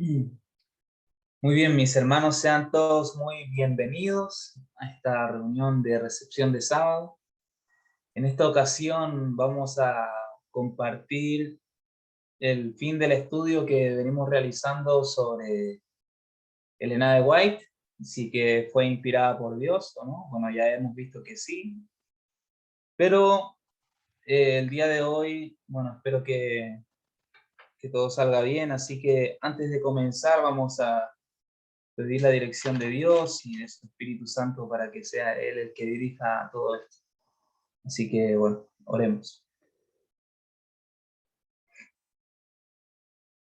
Mm. Muy bien, mis hermanos, sean todos muy bienvenidos a esta reunión de recepción de sábado. En esta ocasión vamos a compartir el fin del estudio que venimos realizando sobre Elena de White, si que fue inspirada por Dios o no. Bueno, ya hemos visto que sí, pero el día de hoy, bueno, espero que todo salga bien, así que antes de comenzar vamos a pedir la dirección de Dios y de su Espíritu Santo para que sea Él el que dirija todo esto. Así que, bueno, oremos.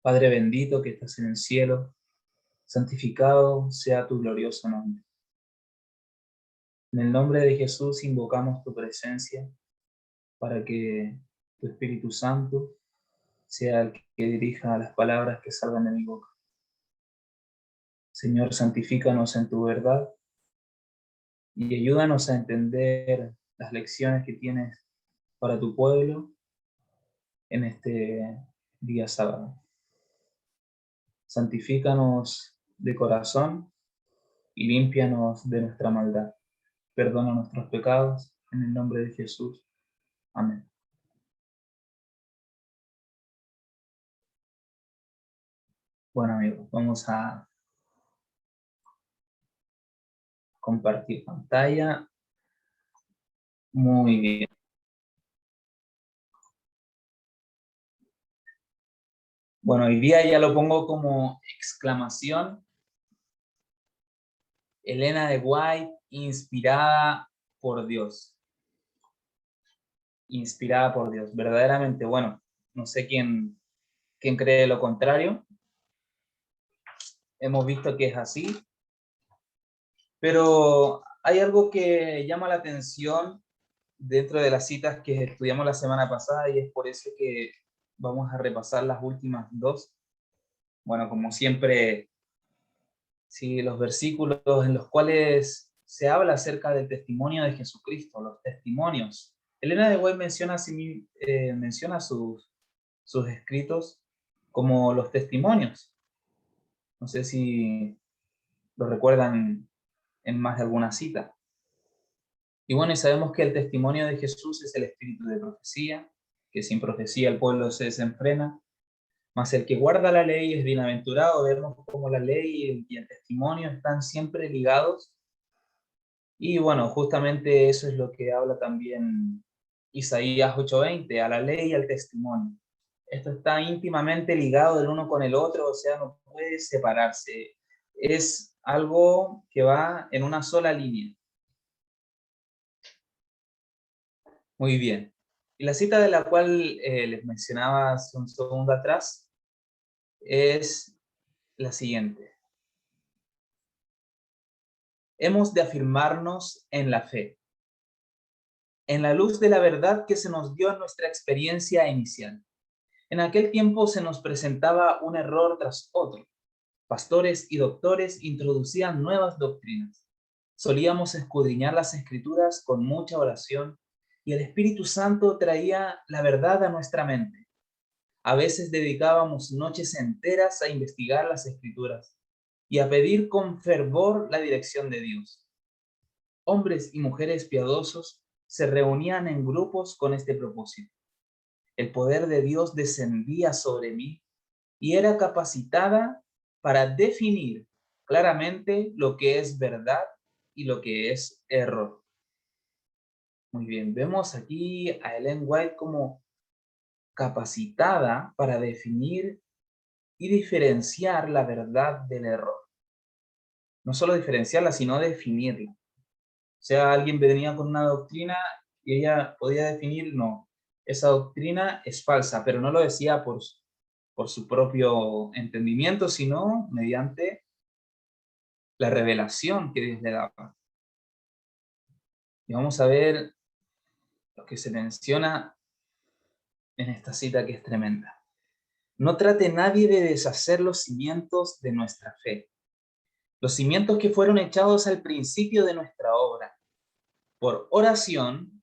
Padre bendito que estás en el cielo, santificado sea tu glorioso nombre. En el nombre de Jesús invocamos tu presencia para que tu Espíritu Santo sea el que dirija las palabras que salgan de mi boca. Señor, santifícanos en tu verdad y ayúdanos a entender las lecciones que tienes para tu pueblo en este día sábado. Santifícanos de corazón y límpianos de nuestra maldad. Perdona nuestros pecados, en el nombre de Jesús. Amén. Bueno, amigos, vamos a compartir pantalla. Muy bien. Bueno, hoy día ya lo pongo como exclamación. Elena de White, inspirada por Dios. Inspirada por Dios. Verdaderamente, bueno, no sé quién cree lo contrario. Hemos visto que es así. Pero hay algo que llama la atención dentro de las citas que estudiamos la semana pasada y es por eso que vamos a repasar las últimas dos. Bueno, como siempre, sí, los versículos en los cuales se habla acerca del testimonio de Jesucristo, los testimonios. Elena de White menciona sus escritos como los testimonios. No sé si lo recuerdan en más de alguna cita. Y bueno, y sabemos que el testimonio de Jesús es el espíritu de profecía, que sin profecía el pueblo se desenfrena, mas el que guarda la ley es bienaventurado. Vemos cómo la ley y el testimonio están siempre ligados. Y bueno, justamente eso es lo que habla también Isaías 8:20, a la ley y al testimonio. Esto está íntimamente ligado el uno con el otro, o sea, no puede separarse. Es algo que va en una sola línea. Muy bien. Y la cita de la cual les mencionaba hace un segundo atrás es la siguiente. Hemos de afirmarnos en la fe, en la luz de la verdad que se nos dio en nuestra experiencia inicial. En aquel tiempo se nos presentaba un error tras otro. Pastores y doctores introducían nuevas doctrinas. Solíamos escudriñar las escrituras con mucha oración y el Espíritu Santo traía la verdad a nuestra mente. A veces dedicábamos noches enteras a investigar las escrituras y a pedir con fervor la dirección de Dios. Hombres y mujeres piadosos se reunían en grupos con este propósito. El poder de Dios descendía sobre mí y era capacitada para definir claramente lo que es verdad y lo que es error. Muy bien, vemos aquí a Ellen White como capacitada para definir y diferenciar la verdad del error. No solo diferenciarla, sino definirla. O sea, alguien venía con una doctrina y ella podía definir, no, esa doctrina es falsa, pero no lo decía por su propio entendimiento, sino mediante la revelación que Dios le daba. Y vamos a ver lo que se menciona en esta cita que es tremenda. No trate nadie de deshacer los cimientos de nuestra fe, los cimientos que fueron echados al principio de nuestra obra, por oración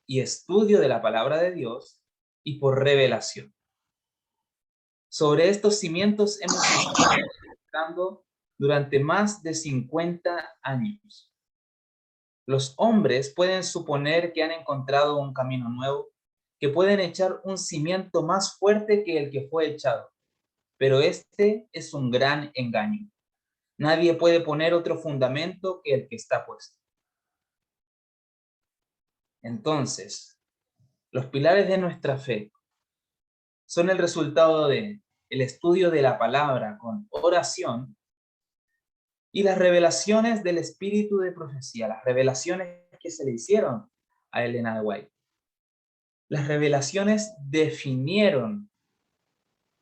y estudio de la palabra de Dios y por revelación. Sobre estos cimientos hemos estado edificando durante más de 50 años. Los hombres pueden suponer que han encontrado un camino nuevo, que pueden echar un cimiento más fuerte que el que fue echado, pero este es un gran engaño. Nadie puede poner otro fundamento que el que está puesto. Entonces, los pilares de nuestra fe son el resultado de el estudio de la palabra con oración y las revelaciones del espíritu de profecía, las revelaciones que se le hicieron a Elena de White. Las revelaciones definieron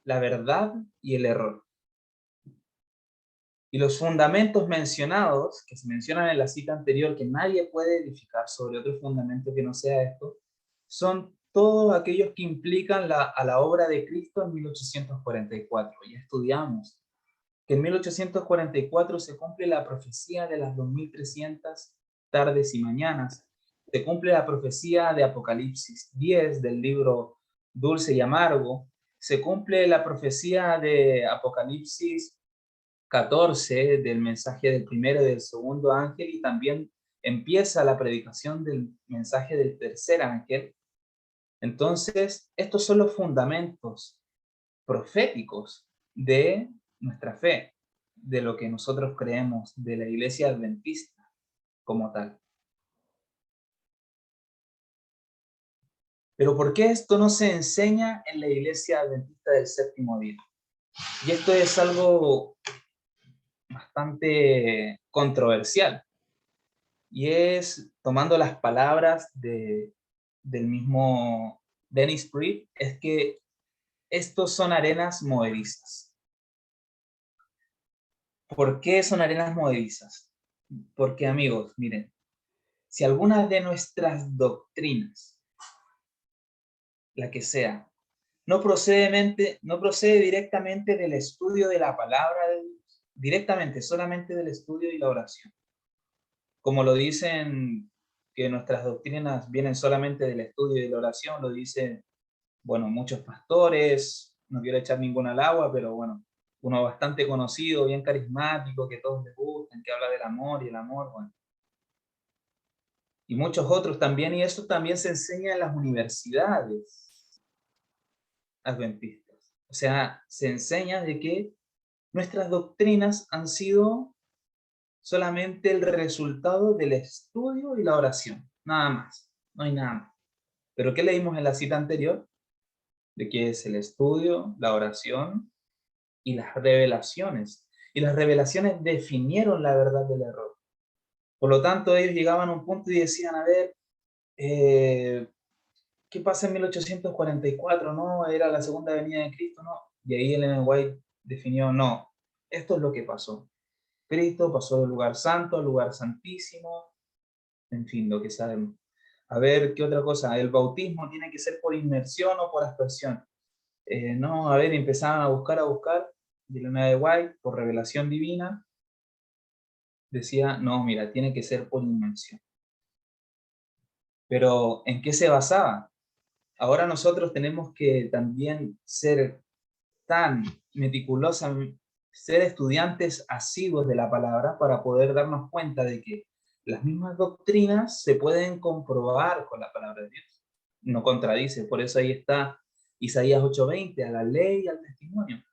la verdad y el error. Y los fundamentos mencionados, que se mencionan en la cita anterior, que nadie puede edificar sobre otro fundamento que no sea esto, son todos aquellos que implican a la obra de Cristo en 1844. Ya estudiamos que en 1844 se cumple la profecía de las 2300 tardes y mañanas. Se cumple la profecía de Apocalipsis 10 del libro Dulce y Amargo. Se cumple la profecía de Apocalipsis 14 del mensaje del primero y del segundo ángel, y también empieza la predicación del mensaje del tercer ángel. Entonces, estos son los fundamentos proféticos de nuestra fe, de lo que nosotros creemos, de la iglesia adventista como tal. Pero ¿por qué esto no se enseña en la iglesia adventista del séptimo día? Y esto es algo bastante controversial. Y es, tomando las palabras del mismo Dennis Pritt, es que estos son arenas movedizas. ¿Por qué son arenas movedizas? Porque, amigos, miren, si alguna de nuestras doctrinas, la que sea, no procede directamente del estudio de la palabra de Dios, directamente, solamente del estudio y la oración, como lo dicen que nuestras doctrinas vienen solamente del estudio y de la oración, lo dicen, bueno, muchos pastores, no quiero echar ninguna al agua, pero bueno, uno bastante conocido, bien carismático, que todos les gustan, que habla del amor y el amor, bueno. Y muchos otros también, y eso también se enseña en las universidades adventistas. O sea, se enseña de que nuestras doctrinas han sido solamente el resultado del estudio y la oración, nada más, no hay nada más. Pero ¿qué leímos en la cita anterior? De que es el estudio, la oración y las revelaciones. Y las revelaciones definieron la verdad del error. Por lo tanto, ellos llegaban a un punto y decían, a ver, ¿qué pasa en 1844? No, era la segunda venida de Cristo, no. Y ahí Ellen White definió, no, esto es lo que pasó. Cristo pasó del lugar santo al lugar santísimo, en fin, lo que sabemos. A ver, ¿qué otra cosa? El bautismo tiene que ser por inmersión o por aspersión. No, a ver, empezaban a buscar, y Ellen White, por revelación divina, decía, no, mira, tiene que ser por inmersión. Pero, ¿en qué se basaba? Ahora nosotros tenemos que también ser tan meticulosos, ser estudiantes asiduos de la palabra para poder darnos cuenta de que las mismas doctrinas se pueden comprobar con la palabra de Dios. No contradice, por eso ahí está Isaías 8:20, a la ley y al testimonio.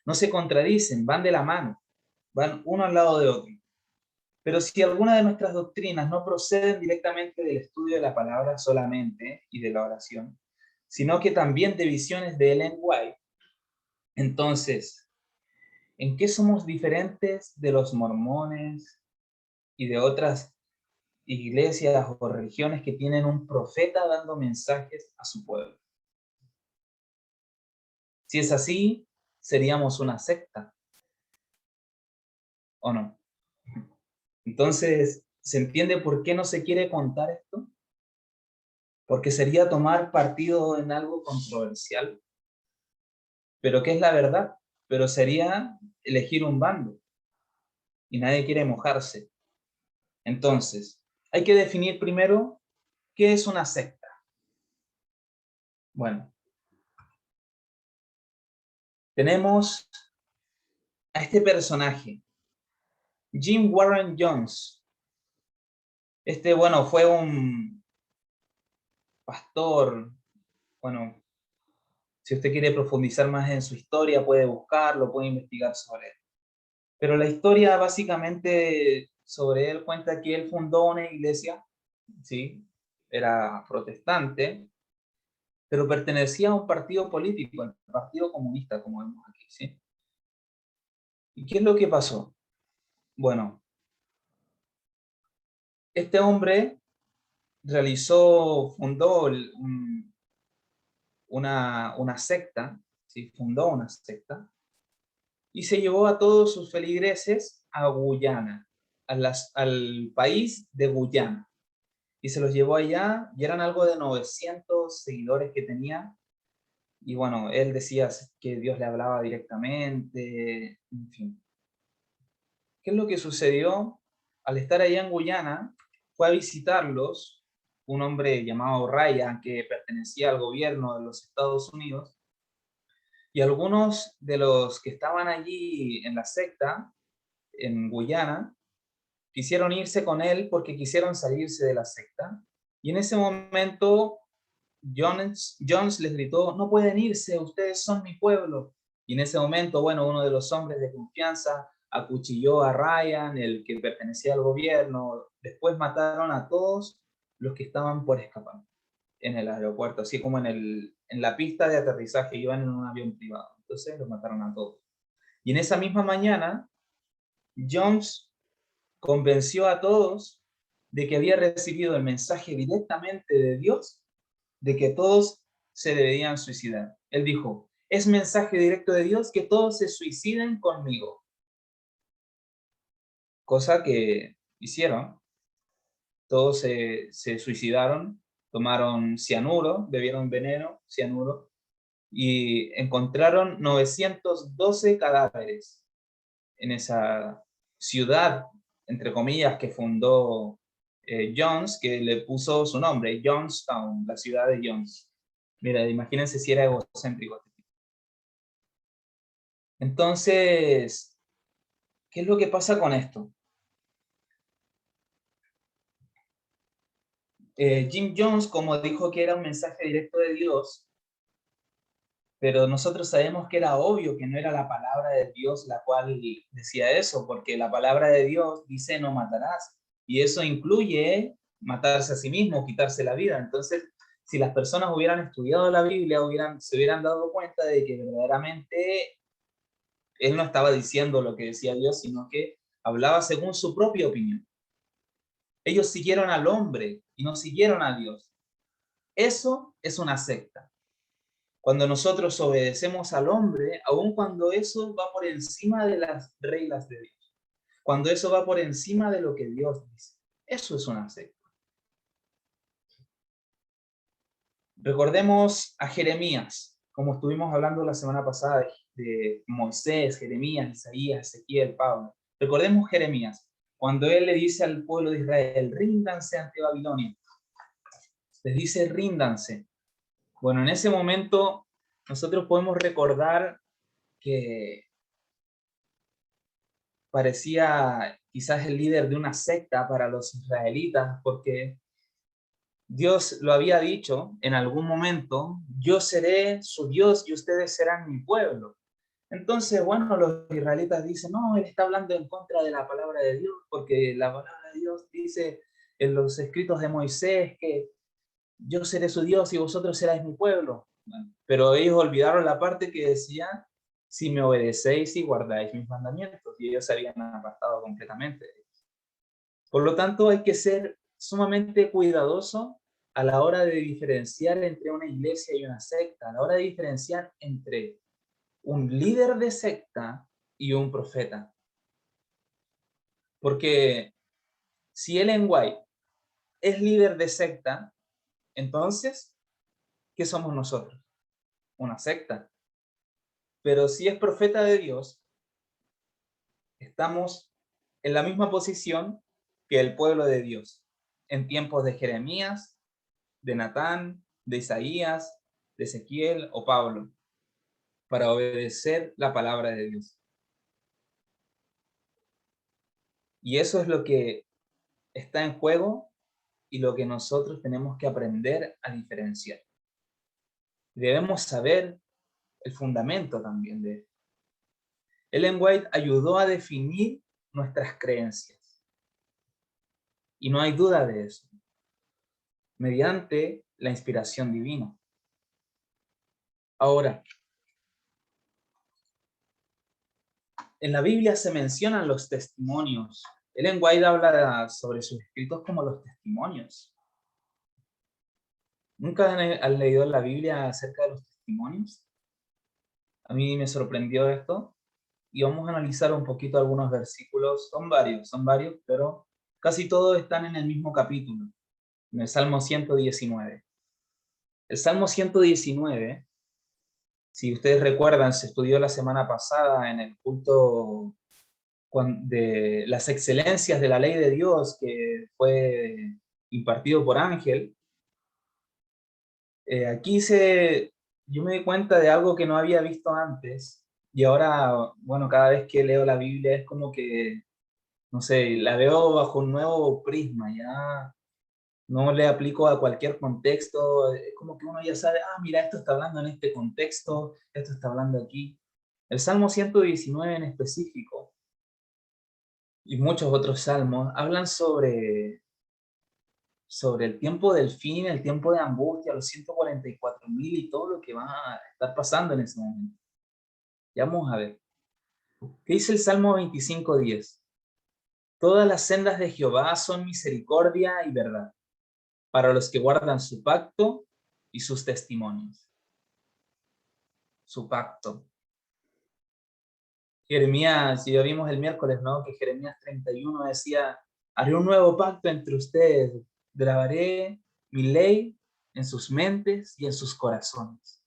No se contradicen, van de la mano, van uno al lado de otro. Pero si alguna de nuestras doctrinas no proceden directamente del estudio de la palabra solamente y de la oración, sino que también de visiones de Ellen White, entonces, ¿en qué somos diferentes de los mormones y de otras iglesias o religiones que tienen un profeta dando mensajes a su pueblo? Si es así, seríamos una secta, ¿o no? Entonces, ¿se entiende por qué no se quiere contar esto? Porque sería tomar partido en algo controversial. Pero ¿qué es la verdad? Pero sería elegir un bando y nadie quiere mojarse. Entonces, hay que definir primero qué es una secta. Bueno, tenemos a este personaje, Jim Warren Jones. Bueno, fue un pastor, bueno, si usted quiere profundizar más en su historia, puede buscarlo, puede investigar sobre él. Pero la historia básicamente sobre él cuenta que él fundó una iglesia, ¿sí? Era protestante, pero pertenecía a un partido político, el Partido Comunista, como vemos aquí, ¿sí? ¿Y qué es lo que pasó? Bueno, este hombre fundó una secta, ¿sí? Fundó una secta, y se llevó a todos sus feligreses a Guyana, al país de Guyana. Y se los llevó allá, y eran algo de 900 seguidores que tenía. Y bueno, él decía que Dios le hablaba directamente, en fin. ¿Qué es lo que sucedió? Al estar allá en Guyana, fue a visitarlos un hombre llamado Ryan, que pertenecía al gobierno de los Estados Unidos, y algunos de los que estaban allí en la secta, en Guyana, quisieron irse con él porque quisieron salirse de la secta. Y en ese momento Jones les gritó: no pueden irse, ustedes son mi pueblo. Y en ese momento, bueno, uno de los hombres de confianza acuchilló a Ryan, el que pertenecía al gobierno. Después mataron a todos los que estaban por escapar en el aeropuerto, así como en la pista de aterrizaje, iban en un avión privado. Entonces los mataron a todos. Y en esa misma mañana, Jones convenció a todos de que había recibido el mensaje directamente de Dios de que todos se deberían suicidar. Él dijo: es mensaje directo de Dios que todos se suiciden conmigo. Cosa que hicieron. Todos se suicidaron, tomaron cianuro, bebieron veneno, cianuro, y encontraron 912 cadáveres en esa ciudad, entre comillas, que fundó Jones, que le puso su nombre, Jonestown, la ciudad de Jones. Mira, imagínense si era egocéntrico. Entonces, ¿qué es lo que pasa con esto? Jim Jones, como dijo que era un mensaje directo de Dios, pero nosotros sabemos que era obvio que no era la palabra de Dios la cual decía eso, porque la palabra de Dios dice: no matarás, y eso incluye matarse a sí mismo, quitarse la vida. Entonces, si las personas hubieran estudiado la Biblia, se hubieran dado cuenta de que verdaderamente él no estaba diciendo lo que decía Dios, sino que hablaba según su propia opinión. Ellos siguieron al hombre y no siguieron a Dios. Eso es una secta. Cuando nosotros obedecemos al hombre, aun cuando eso va por encima de las reglas de Dios, cuando eso va por encima de lo que Dios dice, eso es una secta. Recordemos a Jeremías, como estuvimos hablando la semana pasada de Moisés, Jeremías, Isaías, Ezequiel, Pablo. Recordemos Jeremías, cuando él le dice al pueblo de Israel: ríndanse ante Babilonia. Les dice: ríndanse. Bueno, en ese momento nosotros podemos recordar que parecía quizás el líder de una secta para los israelitas, porque Dios lo había dicho en algún momento: yo seré su Dios y ustedes serán mi pueblo. Entonces, bueno, los israelitas dicen: no, él está hablando en contra de la palabra de Dios, porque la palabra de Dios dice en los escritos de Moisés que yo seré su Dios y vosotros seréis mi pueblo. Bueno, pero ellos olvidaron la parte que decía: si me obedecéis y guardáis mis mandamientos, y ellos se habían apartado completamente. Por lo tanto, hay que ser sumamente cuidadoso a la hora de diferenciar entre una iglesia y una secta, a la hora de diferenciar entre un líder de secta y un profeta. Porque si Ellen White es líder de secta, entonces, ¿qué somos nosotros? Una secta. Pero si es profeta de Dios, estamos en la misma posición que el pueblo de Dios, en tiempos de Jeremías, de Natán, de Isaías, de Ezequiel o Pablo. para obedecer la palabra de Dios. Y eso es lo que está en juego y lo que nosotros tenemos que aprender a diferenciar. Debemos saber el fundamento también de esto. Ellen White ayudó a definir nuestras creencias. Y no hay duda de eso. Mediante la inspiración divina. Ahora, en la Biblia se mencionan los testimonios. Ellen White habla sobre sus escritos como los testimonios. ¿Nunca han leído en la Biblia acerca de los testimonios? A mí me sorprendió esto. Y vamos a analizar un poquito algunos versículos. Son varios, pero casi todos están en el mismo capítulo, en el Salmo 119. El Salmo 119, si ustedes recuerdan, se estudió la semana pasada en el culto de las excelencias de la ley de Dios que fue impartido por Ángel. Aquí yo me di cuenta de algo que no había visto antes, y ahora, bueno, cada vez que leo la Biblia es como que, no sé, la veo bajo un nuevo prisma, ya no le aplico a cualquier contexto, es como que uno ya sabe, mira, esto está hablando en este contexto, esto está hablando aquí. El Salmo 119 en específico, y muchos otros salmos, hablan sobre el tiempo del fin, el tiempo de angustia, los 144,000 y todo lo que va a estar pasando en ese momento. Ya vamos a ver. ¿Qué dice el Salmo 25:10? Todas las sendas de Jehová son misericordia y verdad, para los que guardan su pacto y sus testimonios. Su pacto. Jeremías, si ya vimos el miércoles, ¿no? Que Jeremías 31 decía, haré un nuevo pacto entre ustedes, grabaré mi ley en sus mentes y en sus corazones.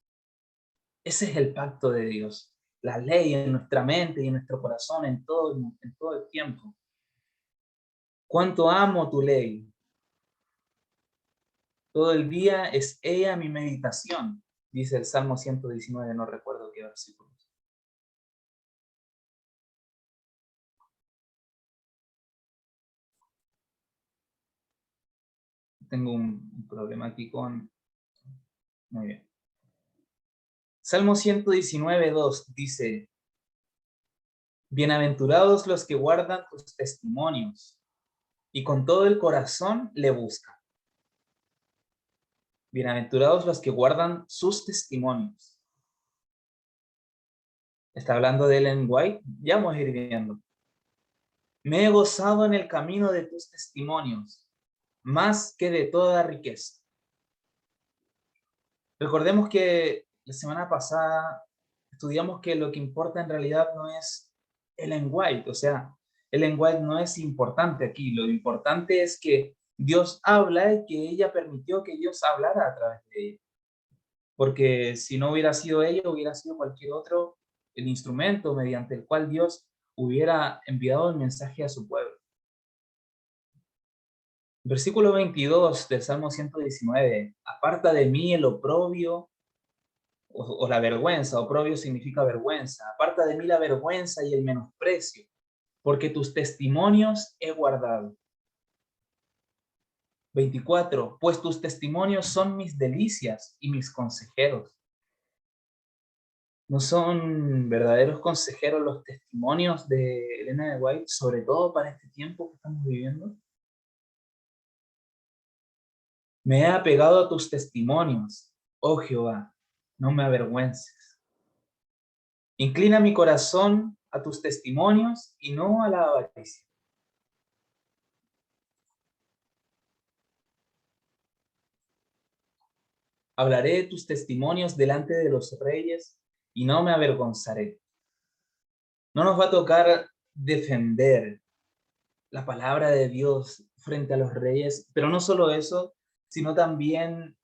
Ese es el pacto de Dios, la ley en nuestra mente y en nuestro corazón en todo el tiempo. Cuánto amo tu ley. Todo el día es ella mi meditación, dice el Salmo 119, no recuerdo qué versículo. Tengo un problema aquí con... Muy bien. Salmo 119:2 dice, bienaventurados los que guardan tus testimonios y con todo el corazón le buscan. Bienaventurados los que guardan sus testimonios. Está hablando de Ellen White, ya vamos a ir viendo. Me he gozado en el camino de tus testimonios, más que de toda riqueza. Recordemos que la semana pasada estudiamos que lo que importa en realidad no es Ellen White, o sea, Ellen White no es importante aquí, lo importante es que Dios habla y que ella permitió que Dios hablara a través de ella. Porque si no hubiera sido ella, hubiera sido cualquier otro el instrumento mediante el cual Dios hubiera enviado el mensaje a su pueblo. Versículo 22 del Salmo 119, aparta de mí el oprobio o la vergüenza. Oprobio significa vergüenza. Aparta de mí la vergüenza y el menosprecio, porque tus testimonios he guardado. 24, pues tus testimonios son mis delicias y mis consejeros. ¿No son verdaderos consejeros los testimonios de Elena de White, sobre todo para este tiempo que estamos viviendo? Me he apegado a tus testimonios, oh Jehová, no me avergüences. Inclina mi corazón a tus testimonios y no a la avaricia. Hablaré de tus testimonios delante de los reyes y no me avergonzaré. No nos va a tocar defender la palabra de Dios frente a los reyes, pero no solo eso, sino también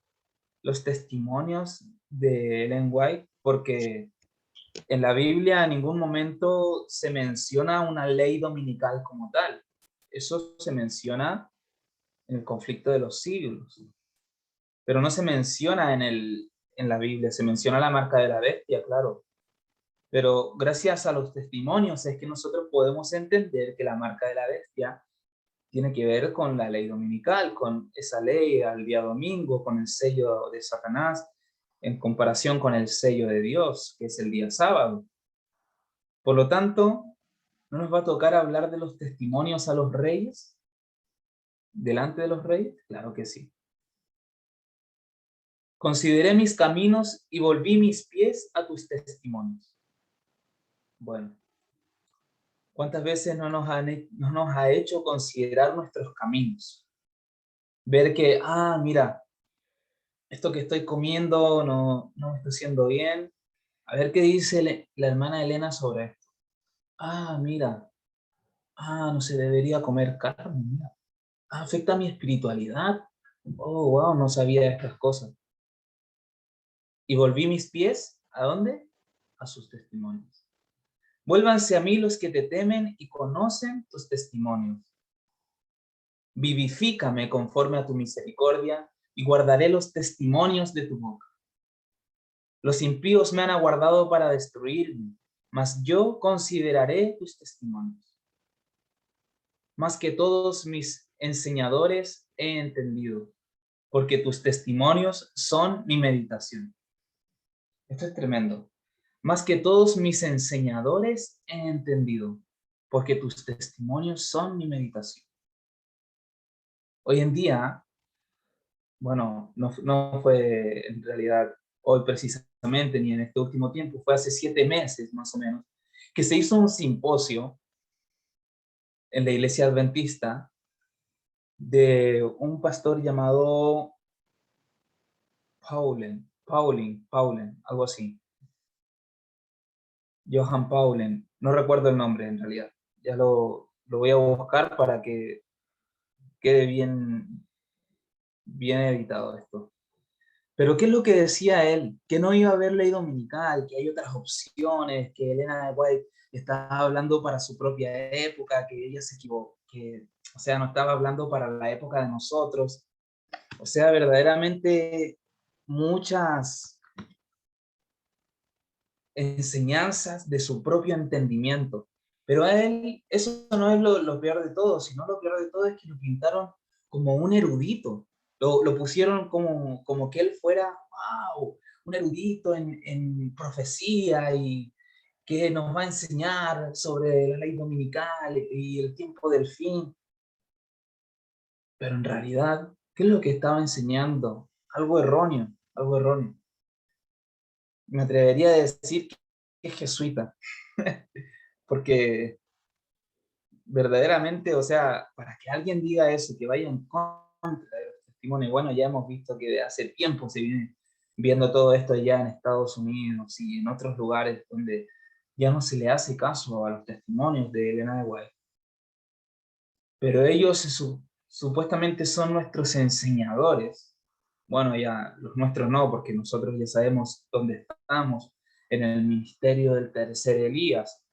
los testimonios de Ellen White, porque en la Biblia en ningún momento se menciona una ley dominical como tal. Eso se menciona en el conflicto de los siglos, pero no se menciona en la Biblia. Se menciona la marca de la bestia, claro, Pero gracias a los testimonios es que nosotros podemos entender que la marca de la bestia tiene que ver con la ley dominical, con esa ley al día domingo, con el sello de Satanás, en comparación con el sello de Dios, que es el día sábado. Por lo tanto, ¿no nos va a tocar hablar de los testimonios a los reyes? ¿Delante de los reyes? Claro que sí. Consideré mis caminos y volví mis pies a tus testimonios. Bueno, ¿cuántas veces no nos ha hecho considerar nuestros caminos? Ver que, mira, esto que estoy comiendo no me está haciendo bien. A ver qué dice la hermana Elena sobre esto. Mira, no se debería comer carne, mira. Afecta mi espiritualidad. Oh, wow, no sabía estas cosas. Y volví mis pies, ¿a dónde? A sus testimonios. Vuélvanse a mí los que te temen y conocen tus testimonios. Vivifícame conforme a tu misericordia y guardaré los testimonios de tu boca. Los impíos me han aguardado para destruirme, mas yo consideraré tus testimonios. Más que todos mis enseñadores he entendido, porque tus testimonios son mi meditación. Esto es tremendo. Más que todos mis enseñadores he entendido, porque tus testimonios son mi meditación. Hoy en día, bueno, no fue en realidad hoy precisamente, ni en este último tiempo, fue hace 7 meses más o menos, que se hizo un simposio en la iglesia adventista de un pastor llamado Paulen, algo así. Johann Paulen, no recuerdo el nombre en realidad. Ya lo voy a buscar para que quede bien editado esto. Pero ¿qué es lo que decía él? Que no iba a haber ley dominical, que hay otras opciones, que Elena de White estaba hablando para su propia época, que ella se equivocó, que, o sea, no estaba hablando para la época de nosotros. O sea, verdaderamente muchas enseñanzas de su propio entendimiento. Pero a él, eso no es lo peor de todo, sino lo peor de todo es que lo pintaron como un erudito. Lo pusieron como que él fuera, wow, un erudito en profecía y que nos va a enseñar sobre la ley dominical y el tiempo del fin. Pero en realidad, ¿qué es lo que estaba enseñando? Algo erróneo, algo erróneo. Me atrevería a decir que es jesuita, porque verdaderamente, o sea, para que alguien diga eso, que vaya en contra de los testimonios, bueno, ya hemos visto que de hace tiempo se viene viendo todo esto ya en Estados Unidos y en otros lugares donde ya no se le hace caso a los testimonios de Elena de White. Pero ellos supuestamente son nuestros enseñadores. Bueno, ya los nuestros no, porque nosotros ya sabemos dónde estamos, en el ministerio del tercer Elías.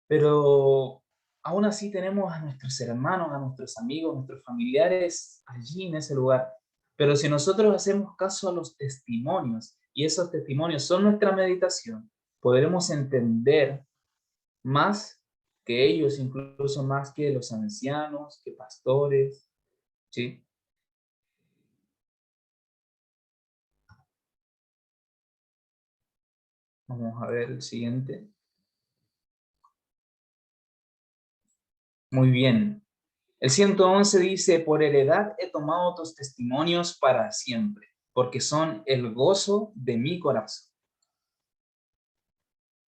Pero aún así tenemos a nuestros hermanos, a nuestros amigos, a nuestros familiares allí en ese lugar. Pero si nosotros hacemos caso a los testimonios, y esos testimonios son nuestra meditación, podremos entender más que ellos, incluso más que los ancianos, que pastores, ¿sí? Vamos a ver el siguiente. Muy bien. El 111 dice, por heredad he tomado tus testimonios para siempre, porque son el gozo de mi corazón.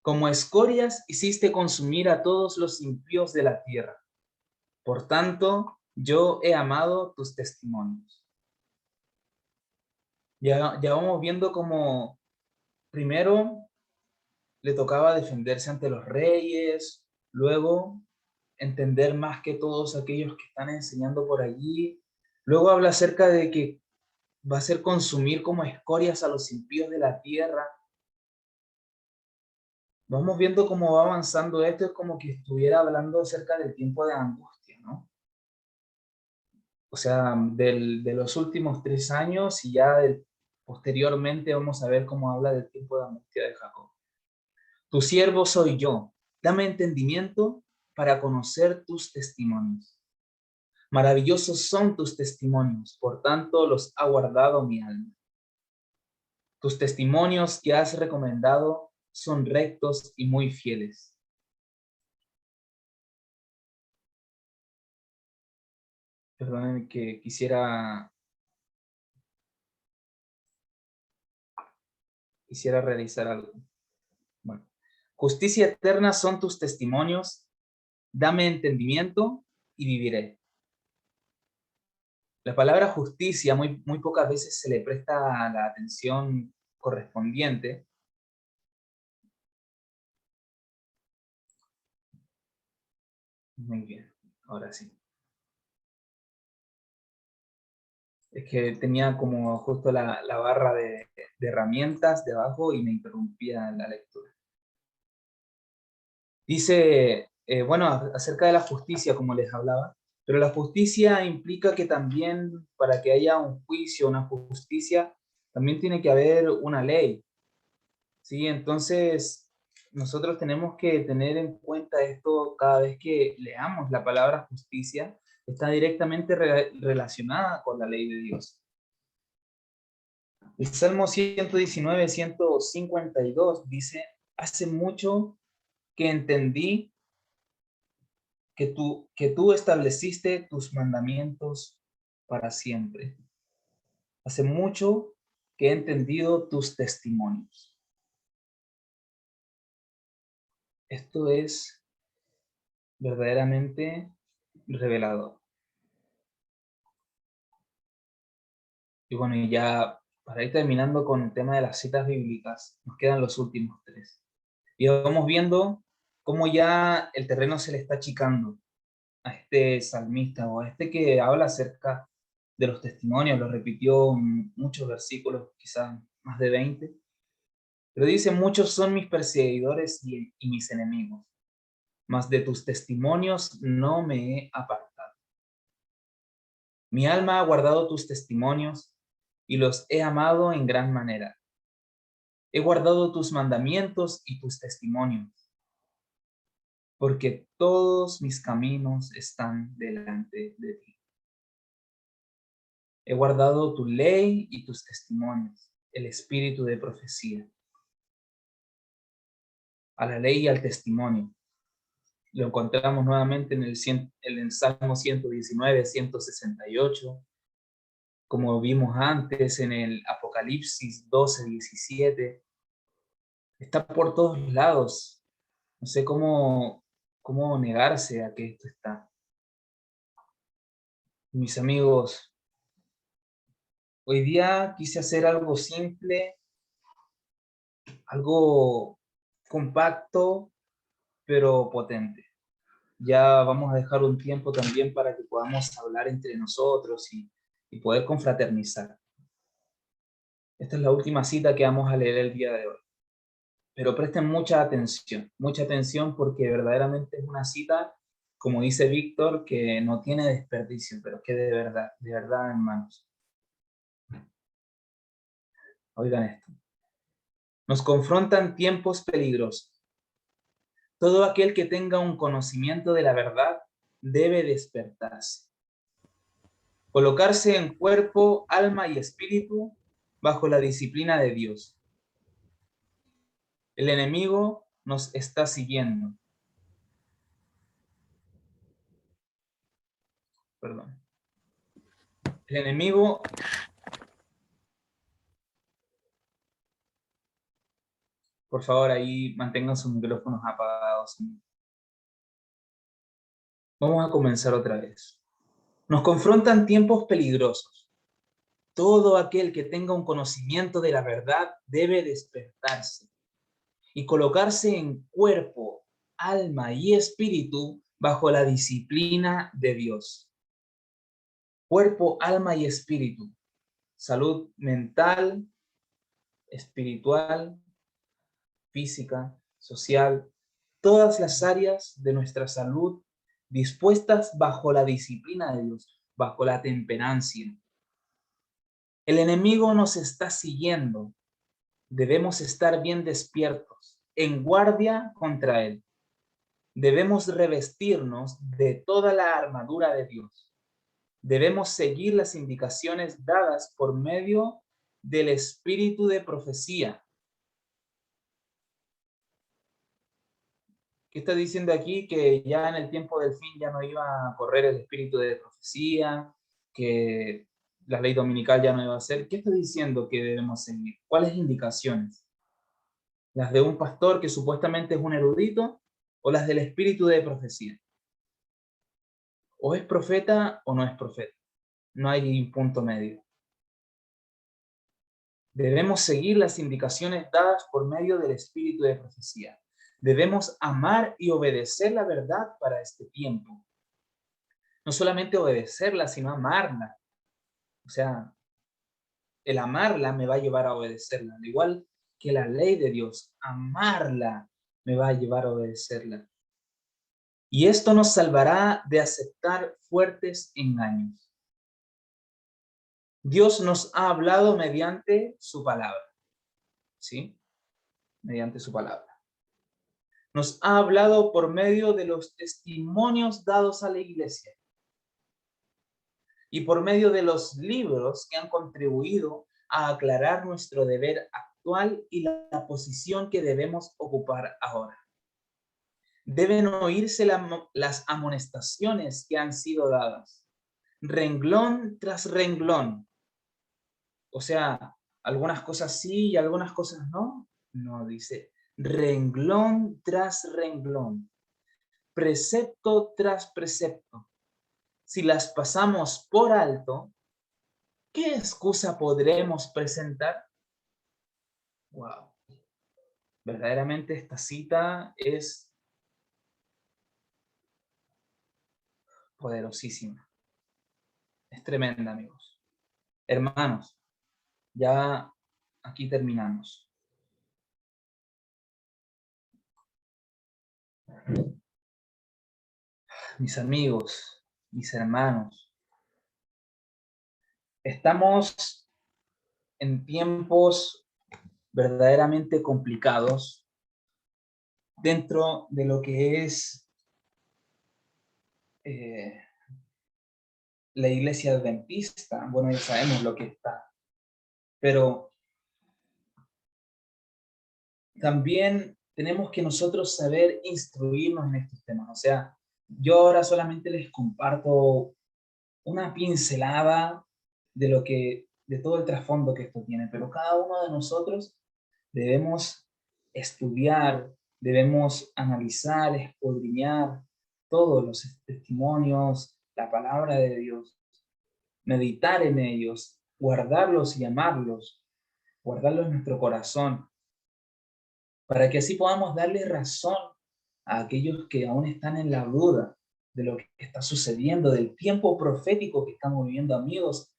Como escorias hiciste consumir a todos los impíos de la tierra. Por tanto, yo he amado tus testimonios. Ya vamos viendo cómo primero le tocaba defenderse ante los reyes, luego entender más que todos aquellos que están enseñando por allí. Luego habla acerca de que va a ser consumir como escorias a los impíos de la tierra. Vamos viendo cómo va avanzando esto, es como que estuviera hablando acerca del tiempo de angustia, ¿no? O sea, de los últimos 3 años y ya posteriormente vamos a ver cómo habla del tiempo de angustia de Jacob. Tu siervo soy yo. Dame entendimiento para conocer tus testimonios. Maravillosos son tus testimonios, por tanto los ha guardado mi alma. Tus testimonios que has recomendado son rectos y muy fieles. Perdonen que quisiera realizar algo. Bueno. Justicia eterna son tus testimonios, dame entendimiento y viviré. La palabra justicia muy pocas veces se le presta la atención correspondiente. Muy bien, ahora sí. Es que tenía como justo la barra de herramientas debajo y me interrumpía la lectura. Dice, bueno, acerca de la justicia, como les hablaba, pero la justicia implica que también para que haya un juicio, una justicia, también tiene que haber una ley, ¿sí? Entonces, nosotros tenemos que tener en cuenta esto cada vez que leamos la palabra justicia, está directamente relacionada con la ley de Dios. El Salmo 119, 152 dice, hace mucho que entendí que tú estableciste tus mandamientos para siempre. Hace mucho que he entendido tus testimonios. Esto es verdaderamente revelador. Y bueno, y ya para ir terminando con el tema de las citas bíblicas, nos quedan los últimos 3. Y vamos viendo cómo ya el terreno se le está achicando a este salmista o a este que habla acerca de los testimonios, lo repitió en muchos versículos, quizás más de 20, pero dice, muchos son mis perseguidores y mis enemigos, mas de tus testimonios no me he apartado. Mi alma ha guardado tus testimonios y los he amado en gran manera. He guardado tus mandamientos y tus testimonios, porque todos mis caminos están delante de ti. He guardado tu ley y tus testimonios, el espíritu de profecía. A la ley y al testimonio. Lo encontramos nuevamente en el Salmo 119, 168, como vimos antes en el Apocalipsis 12, 17. Está por todos lados. No sé cómo negarse a que esto está. Mis amigos, hoy día quise hacer algo simple, algo compacto, pero potente. Ya vamos a dejar un tiempo también para que podamos hablar entre nosotros y poder confraternizar. Esta es la última cita que vamos a leer el día de hoy. Pero presten mucha atención porque verdaderamente es una cita, como dice Víctor, que no tiene desperdicio, pero que de verdad, hermanos. Oigan esto. Nos confrontan tiempos peligrosos. Todo aquel que tenga un conocimiento de la verdad debe despertarse. Colocarse en cuerpo, alma y espíritu bajo la disciplina de Dios. El enemigo nos está siguiendo. Perdón. El enemigo... Por favor, ahí mantengan sus micrófonos apagados. Vamos a comenzar otra vez. Nos confrontan tiempos peligrosos. Todo aquel que tenga un conocimiento de la verdad debe despertarse y colocarse en cuerpo, alma y espíritu bajo la disciplina de Dios. Cuerpo, alma y espíritu. Salud mental, espiritual, física, social, todas las áreas de nuestra salud dispuestas bajo la disciplina de Dios, bajo la temperancia. El enemigo nos está siguiendo. Debemos estar bien despiertos. en guardia contra él. Debemos revestirnos de toda la armadura de Dios. Debemos seguir las indicaciones dadas por medio del espíritu de profecía. ¿Qué está diciendo aquí? Que ya en el tiempo del fin ya no iba a correr el espíritu de profecía, que la ley dominical ya no iba a ser. ¿Qué está diciendo que debemos seguir? ¿Cuáles indicaciones? ¿Las de un pastor que supuestamente es un erudito o las del espíritu de profecía? O es profeta o no es profeta. No hay punto medio. Debemos seguir las indicaciones dadas por medio del espíritu de profecía. Debemos amar y obedecer la verdad para este tiempo. No solamente obedecerla, sino amarla. O sea, el amarla me va a llevar a obedecerla. Al igual que la ley de Dios, amarla me va a llevar a obedecerla. Y esto nos salvará de aceptar fuertes engaños. Dios nos ha hablado mediante su palabra. ¿Sí? Mediante su palabra. Nos ha hablado por medio de los testimonios dados a la iglesia y por medio de los libros que han contribuido a aclarar nuestro deber actual y la posición que debemos ocupar ahora. Deben oírse las amonestaciones que han sido dadas, renglón tras renglón. O sea, algunas cosas sí y algunas cosas no. No, dice renglón tras renglón, precepto tras precepto. Si las pasamos por alto, ¿qué excusa podremos presentar? Wow. Verdaderamente esta cita es poderosísima. Es tremenda, amigos. Hermanos, ya aquí terminamos. Mis amigos, mis hermanos, estamos en tiempos verdaderamente complicados dentro de lo que es la iglesia adventista. Bueno, ya sabemos lo que está, pero también tenemos que nosotros saber instruirnos en estos temas. O sea, yo ahora solamente les comparto una pincelada de lo que, de todo el trasfondo que esto tiene, pero cada uno de nosotros debemos estudiar, debemos analizar, escudriñar todos los testimonios, la palabra de Dios, meditar en ellos, guardarlos y amarlos, guardarlos en nuestro corazón, para que así podamos darle razón a aquellos que aún están en la duda de lo que está sucediendo, del tiempo profético que estamos viviendo, amigos.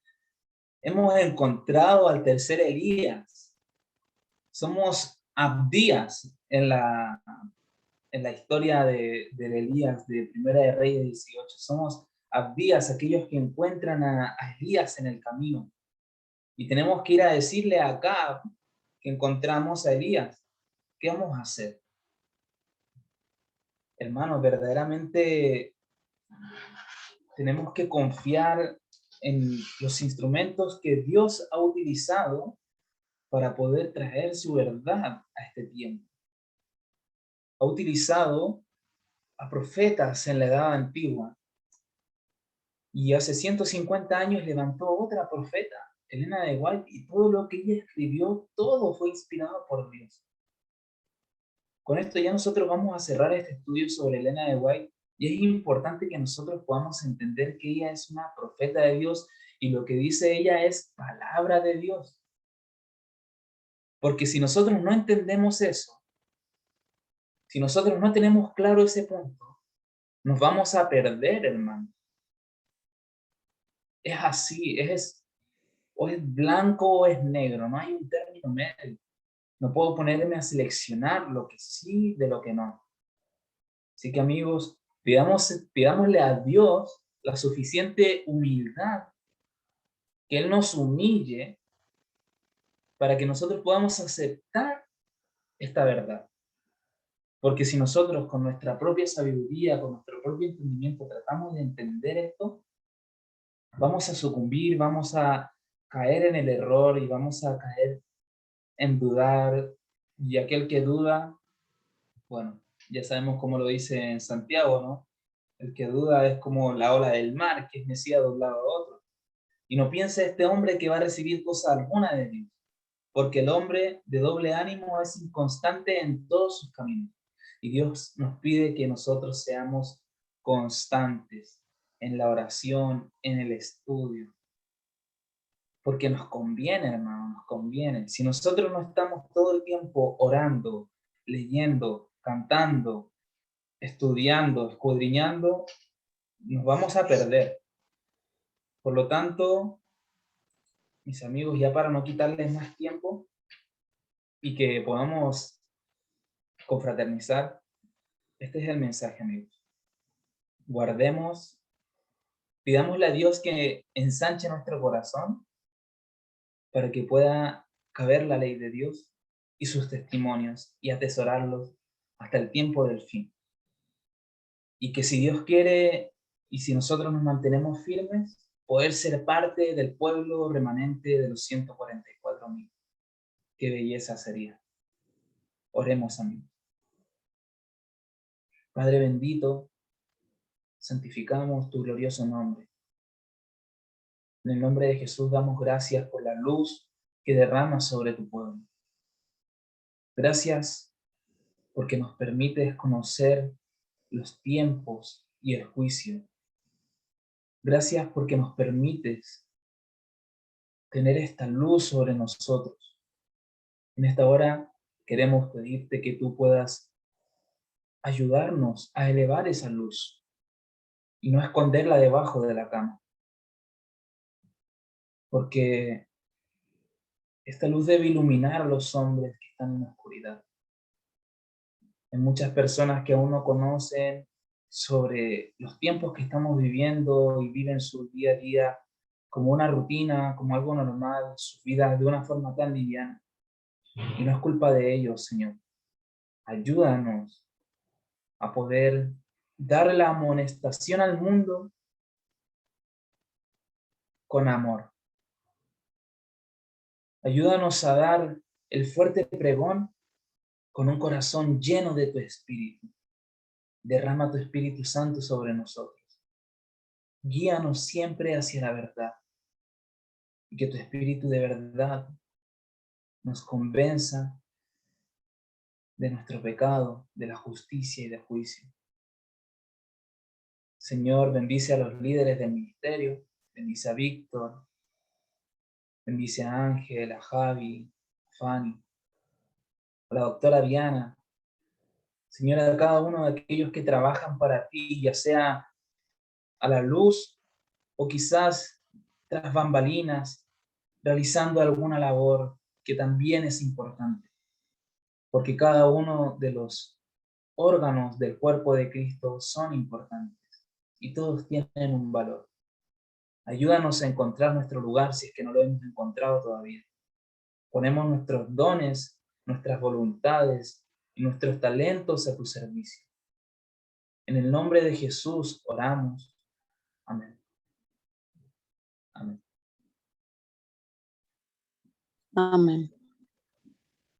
Hemos encontrado al tercer Elías. Somos Abdías en la historia de Elías, de Primera de Reyes 18. Somos Abdías, aquellos que encuentran a Elías en el camino. Y tenemos que ir a decirle a Acab que encontramos a Elías. ¿Qué vamos a hacer? Hermanos, verdaderamente tenemos que confiar en los instrumentos que Dios ha utilizado para poder traer su verdad a este tiempo. Ha utilizado a profetas en la edad antigua y hace 150 años levantó otra profeta, Elena de White, y todo lo que ella escribió, todo fue inspirado por Dios. Con esto ya nosotros vamos a cerrar este estudio sobre Elena de White y es importante que nosotros podamos entender que ella es una profeta de Dios y lo que dice ella es palabra de Dios. Porque si nosotros no entendemos eso, si nosotros no tenemos claro ese punto, nos vamos a perder, hermano. Es así, o es blanco o es negro, no hay un término medio. No puedo ponerme a seleccionar lo que sí de lo que no. Así que amigos, pidámosle a Dios la suficiente humildad, que Él nos humille para que nosotros podamos aceptar esta verdad. Porque si nosotros con nuestra propia sabiduría, con nuestro propio entendimiento tratamos de entender esto, vamos a sucumbir, vamos a caer en el error y vamos a caer en dudar. Y aquel que duda, bueno, ya sabemos cómo lo dice en Santiago, ¿no? El que duda es como la ola del mar, que es mecida de un lado a otro. Y no piense este hombre que va a recibir cosa alguna de Dios, porque el hombre de doble ánimo es inconstante en todos sus caminos. Y Dios nos pide que nosotros seamos constantes en la oración, en el estudio, porque nos conviene, hermano, nos conviene. Si nosotros no estamos todo el tiempo orando, leyendo, cantando, estudiando, escudriñando, nos vamos a perder. Por lo tanto, mis amigos, ya para no quitarles más tiempo y que podamos confraternizar, este es el mensaje, amigos. Guardemos, pidámosle a Dios que ensanche nuestro corazón para que pueda caber la ley de Dios y sus testimonios y atesorarlos hasta el tiempo del fin. Y que si Dios quiere y si nosotros nos mantenemos firmes, poder ser parte del pueblo remanente de los 144,000. Qué belleza sería. Oremos, amigos. Padre bendito, santificamos tu glorioso nombre. En el nombre de Jesús damos gracias por la luz que derramas sobre tu pueblo. Gracias porque nos permites conocer los tiempos y el juicio. Gracias porque nos permites tener esta luz sobre nosotros. En esta hora queremos pedirte que tú puedas ayudarnos a elevar esa luz y no esconderla debajo de la cama. Porque esta luz debe iluminar a los hombres que están en la oscuridad. Hay muchas personas que aún no conocen sobre los tiempos que estamos viviendo y viven su día a día como una rutina, como algo normal, sus vidas de una forma tan liviana. Y no es culpa de ellos, Señor. Ayúdanos a poder dar la amonestación al mundo con amor. Ayúdanos a dar el fuerte pregón con un corazón lleno de tu Espíritu. Derrama tu Espíritu Santo sobre nosotros. Guíanos siempre hacia la verdad. Y que tu Espíritu de verdad nos convenza de nuestro pecado, de la justicia y del juicio. Señor, bendice a los líderes del ministerio, bendice a Víctor, bendice a Ángel, a Javi, a Fanny, a la doctora Diana. Señor, a cada uno de aquellos que trabajan para ti, ya sea a la luz o quizás tras bambalinas, realizando alguna labor que también es importante, porque cada uno de los órganos del cuerpo de Cristo son importantes y todos tienen un valor. Ayúdanos a encontrar nuestro lugar si es que no lo hemos encontrado todavía. Ponemos nuestros dones, nuestras voluntades y nuestros talentos a tu servicio. En el nombre de Jesús oramos. Amén. Amén. Amén.